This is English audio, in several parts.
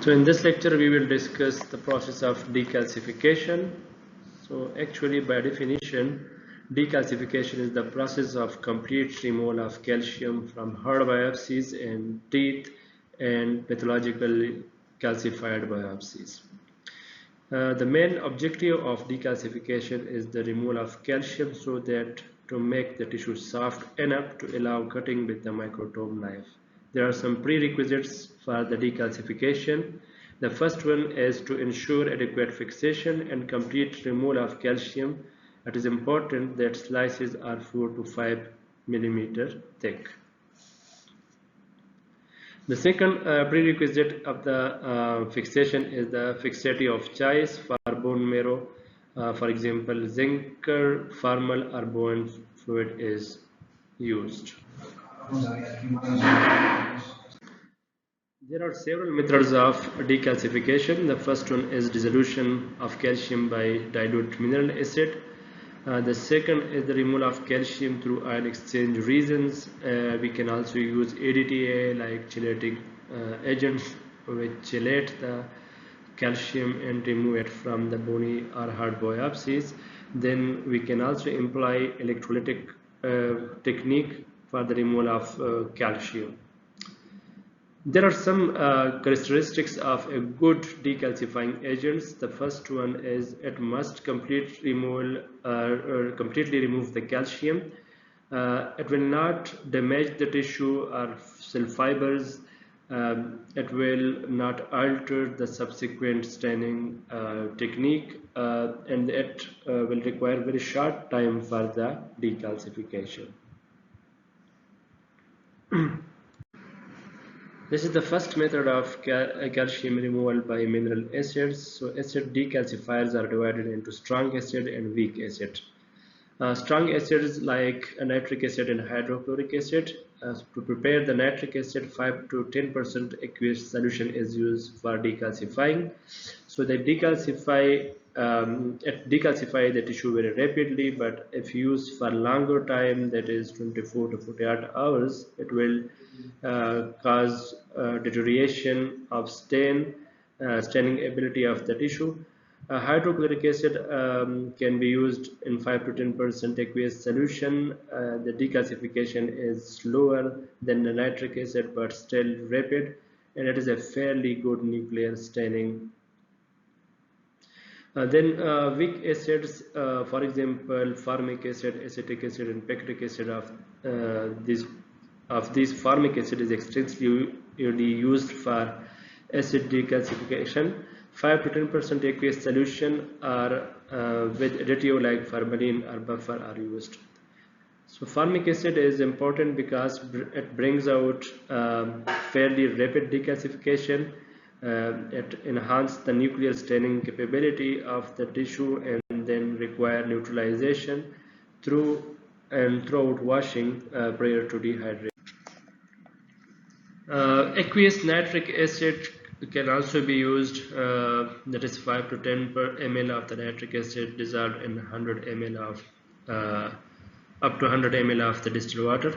So in this lecture we will discuss the process of decalcification. So actually, by definition, decalcification is the process of complete removal of calcium from hard biopsies and teeth and pathologically calcified biopsies. The main objective of decalcification is the removal of calcium so that to make the tissue soft enough to allow cutting with the microtome knife. There are some prerequisites for the decalcification. The first one is to ensure adequate fixation and complete removal of calcium. It is important that slices are 4 to 5 millimeter thick. The second prerequisite of the fixation is the fixity of choice for bone marrow. For example, zinc, formal or bone fluid is used. There are several methods of decalcification. The first one is dissolution of calcium by dilute mineral acid. The second is the removal of calcium through ion exchange reagents. We can also use EDTA like chelating agents which chelate the calcium and remove it from the bony or hard biopsies. Then we can also employ electrolytic technique for the removal of calcium. There are some characteristics of a good decalcifying agents. The first one is it must completely remove the calcium. It will not damage the tissue or cell fibers. It will not alter the subsequent staining technique, and it will require very short time for the decalcification. This is the first method of calcium removal by mineral acids. So acid decalcifiers are divided into strong acid and weak acid. Strong acids like nitric acid and hydrochloric acid. To prepare the nitric acid, 5 to 10% aqueous solution is used for decalcifying. So they decalcify the tissue very rapidly, but if used for longer time, that is 24 to 48 hours, it will cause deterioration of staining ability of the tissue. Hydrochloric acid can be used in 5 to 10% aqueous solution. The decalcification is slower than the nitric acid but still rapid, and it is a fairly good nuclear staining. Then weak acids, for example, formic acid, acetic acid, and picric acid of these formic acid is extensively used for acid decalcification. 5 to 10% aqueous solution or with additive like formalin or buffer are used. So formic acid is important because it brings out fairly rapid decalcification. It enhances the nuclear staining capability of the tissue and then require neutralization throughout washing prior to dehydration. Aqueous nitric acid can also be used, that is 5 to 10 per ml of the nitric acid dissolved in 100 ml of up to 100 ml of the distilled water.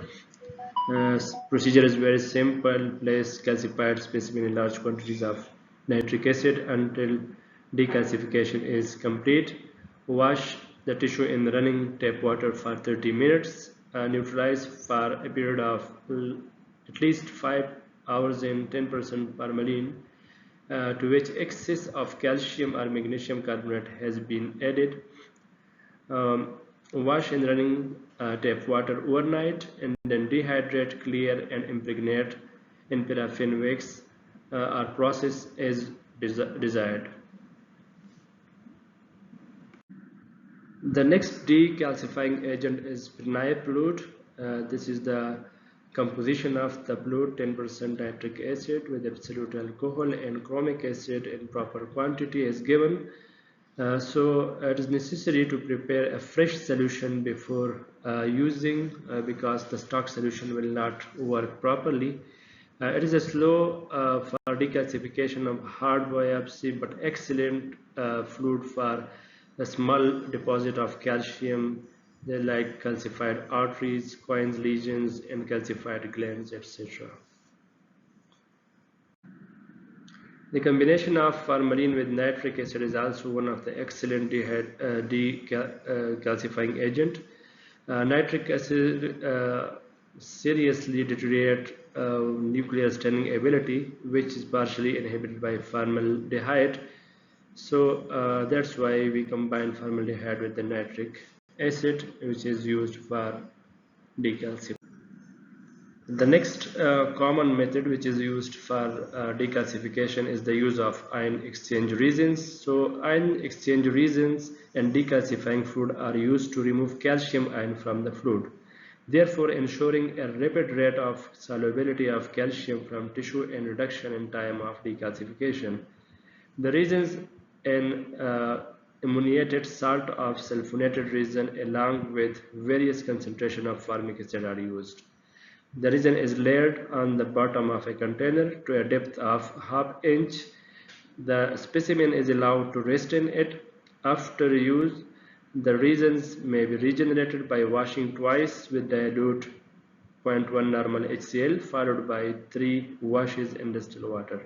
Procedure is very simple. Place calcified specimen in large quantities of nitric acid until decalcification is complete. Wash the tissue in running tap water for 30 minutes. Neutralize for a period of at least 5 hours in 10% formalin, to which excess of calcium or magnesium carbonate has been added. Wash in running tap water overnight and then dehydrate, clear, and impregnate in paraffin wax or process as desired. The next decalcifying agent is prenaip fluid. This is the composition of the fluid: 10% nitric acid with absolute alcohol and chromic acid in proper quantity is given. So it is necessary to prepare a fresh solution before using because the stock solution will not work properly. It is a slow for decalcification of hard biopsy but excellent fluid for a small deposit of calcium. They like calcified arteries, Cohen's lesions, and calcified glands, etc. The combination of formalin with nitric acid is also one of the excellent decalcifying agent. Nitric acid seriously deteriorate nuclear staining ability, which is partially inhibited by formaldehyde. So that's why we combine formaldehyde with the nitric acid, which is used for decalcifying. The next common method which is used for decalcification is the use of ion exchange reagents. So ion exchange reagents and decalcifying fluid are used to remove calcium ion from the fluid, therefore ensuring a rapid rate of solubility of calcium from tissue and reduction in time of decalcification. The reagents an ammoniated salt of sulfonated resin along with various concentration of formic acid are used. The resin is layered on the bottom of a container to a depth of ½ inch. The specimen is allowed to rest in it. After use, the resins may be regenerated by washing twice with dilute 0.1 normal HCl followed by 3 washes in distilled water.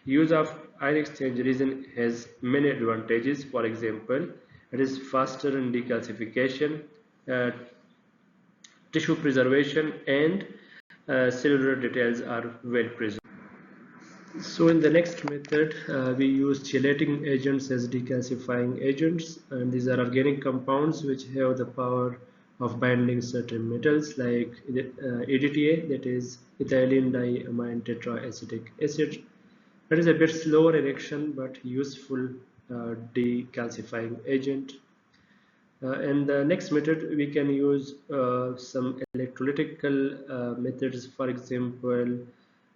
Use of ion exchange resin has many advantages. For example, it is faster in decalcification, tissue preservation, and cellular details are well preserved. So in the next method, we use chelating agents as decalcifying agents, and these are organic compounds which have the power of binding certain metals like EDTA, that is ethylene diamine tetraacetic acid. That is a bit slower in action but useful decalcifying agent. And the next method, we can use some electrolytical methods. For example,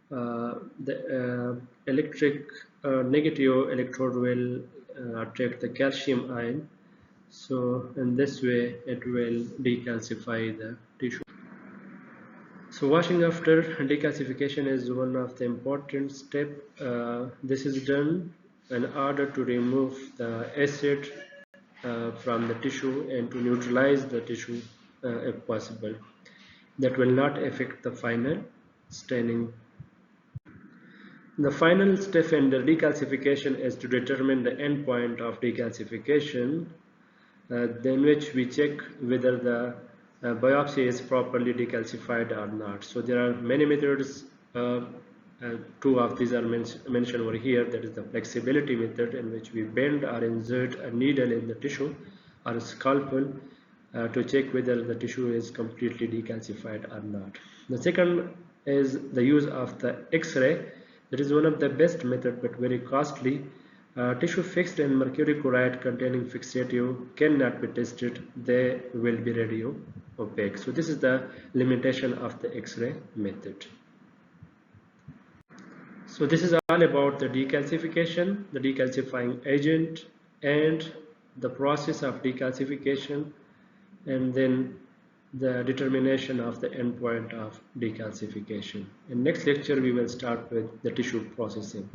the electric negative electrode will attract the calcium ion, so in this way it will decalcify the tissue. So washing after decalcification is one of the important step. This is done in order to remove the acid from the tissue and to neutralize the tissue if possible. That will not affect the final staining. The final step in the decalcification is to determine the endpoint of decalcification, then which we check whether the biopsy is properly decalcified or not. So there are many methods. Two of these are mentioned over here. That is the flexibility method, in which we bend or insert a needle in the tissue or a scalpel to check whether the tissue is completely decalcified or not. The second is the use of the X-ray. That is one of the best method but very costly. Tissue fixed in mercury chloride containing fixative cannot be tested. They will be radio opaque. So this is the limitation of the X-ray method. So this is all about the decalcification, the decalcifying agent, and the process of decalcification, and then the determination of the endpoint of decalcification. In next lecture we will start with the tissue processing.